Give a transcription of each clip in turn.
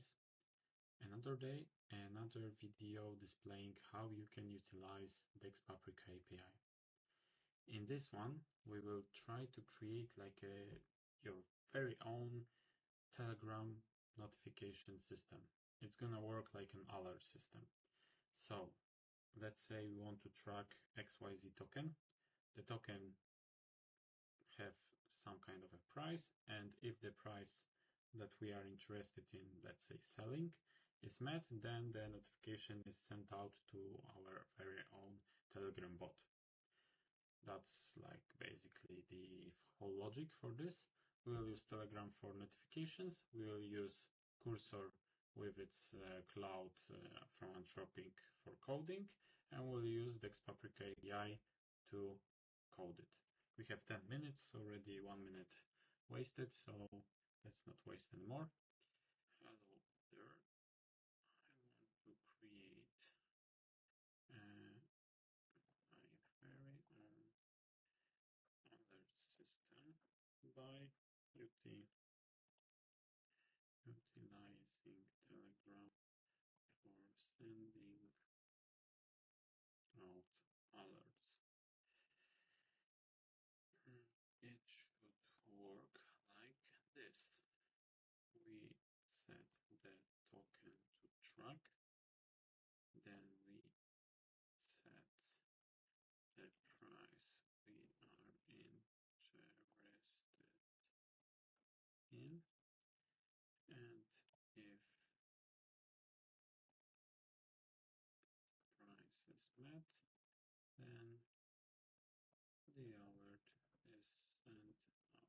guys, another day, another video displaying how you can utilize DexPaprika API. In this one, we will try to create like your very own Telegram notification system. It's gonna work like an alert system. So let's say we want to track XYZ token. The token have some kind of a price, and if the price that we are interested in, let's say selling, is met, then the notification is sent out to our very own Telegram bot. That's like basically the whole logic for this. We will use Telegram for notifications. We will use Cursor with its cloud from Anthropic for coding, and we'll use DexPaprika API to code it. We have 10 minutes already, 1 minute wasted, so let's not waste anymore. Hello there. I want to create my very own alert system by utilizing Telegram for sending out alerts. It should work like this. We set the token to track, then we set the price we are interested in, and if price is met, then the alert is sent out.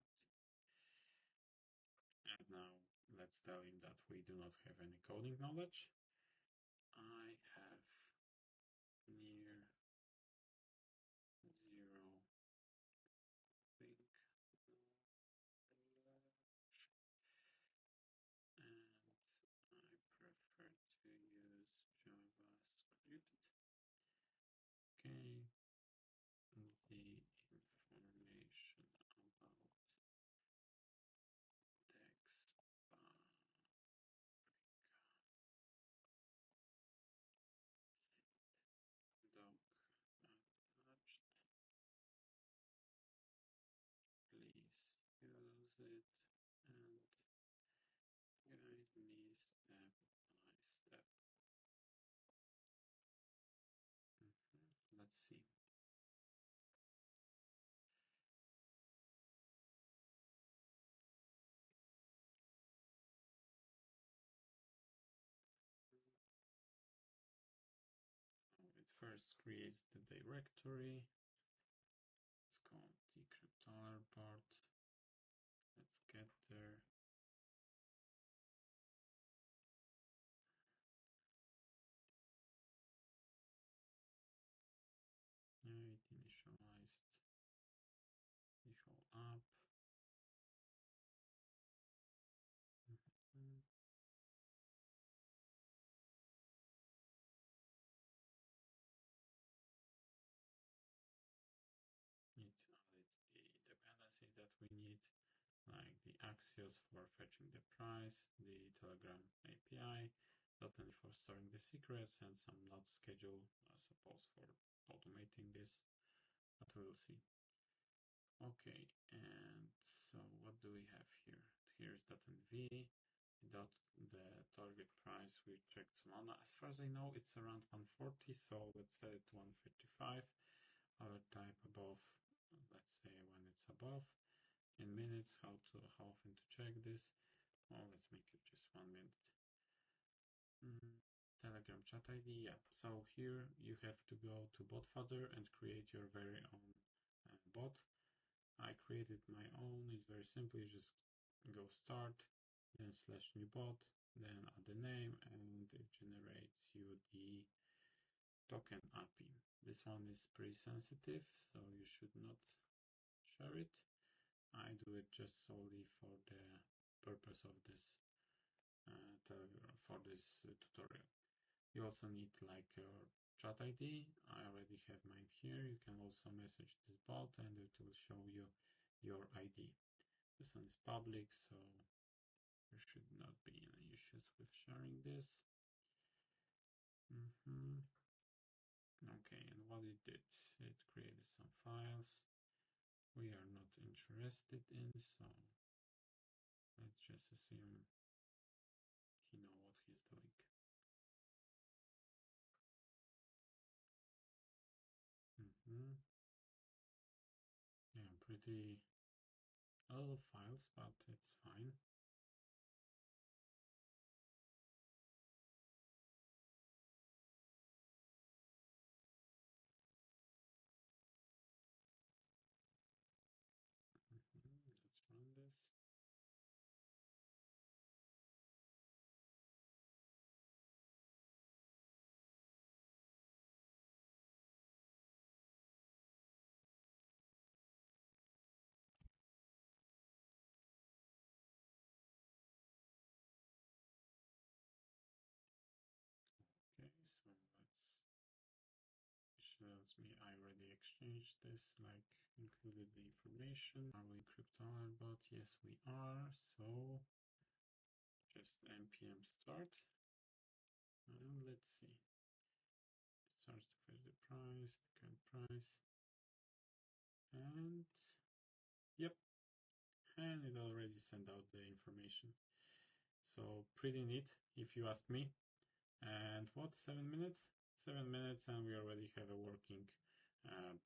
And now let's tell him that we do not have any coding knowledge. I have near zero coding knowledge, and I prefer to use JavaScript. Okay, the information about DexPaprika. Doc attached. Please use it and guide me step by step. Let's see. It first creates the directory. It's called the cryptolr part. Let's get there. It initialized the whole app. It added the dependencies that we need, like the Axios for fetching the price, the Telegram API, .NET for storing the secrets, and some node schedule, I suppose, for automating this, but we'll see. Okay, and so what do we have here? Here's .NV, the target price we checked Solana. As far as I know, it's around 140, so let's set it to 155. Alert type above, let's say when it's above. In minutes, how often to check this? Oh, let's make it just 1 minute. Telegram chat ID, yeah. So here you have to go to BotFadder and create your very own bot. I created my own. It's very simple. You just go start, then /new bot, then add the name, and it generates you the token API. This one is pretty sensitive, so you should not share it. I do it just solely for the purpose of this tutorial. You also need like your chat ID. I already have mine here. You can also message this bot and it will show you your ID. This one is public, so There should not be any issues with sharing this. Okay, and what it did, it created some files we are not interested in, so let's just assume he knows what he's doing. Yeah, pretty old files, but it's fine. Let's run this. Okay, so it shows me I already exchanged this, like included the information. Are we crypto.bot? Yes, we are. So just npm start. And let's see. It starts to fetch the price, the current price. And yep. And it already sent out the information. So pretty neat, if you ask me. And what, 7 minutes? 7 minutes and we already have a working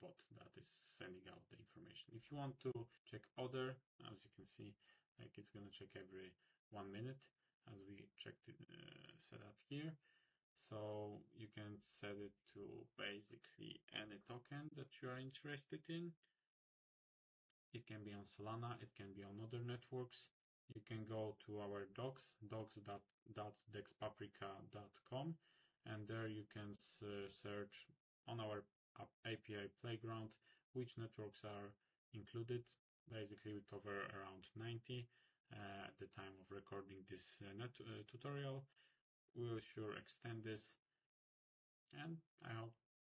bot that is sending out the information. If you want to check other, as you can see, like it's gonna check every 1 minute as we checked it, set up here. So you can set it to basically any token that you are interested in. It can be on Solana, it can be on other networks. You can go to our docs, docs.dexpaprika.com, and there you can search on our API playground which networks are included. Basically, we cover around 90 at the time of recording this tutorial. We will sure extend this, and I hope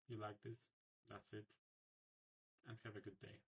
you like this. That's it, and have a good day.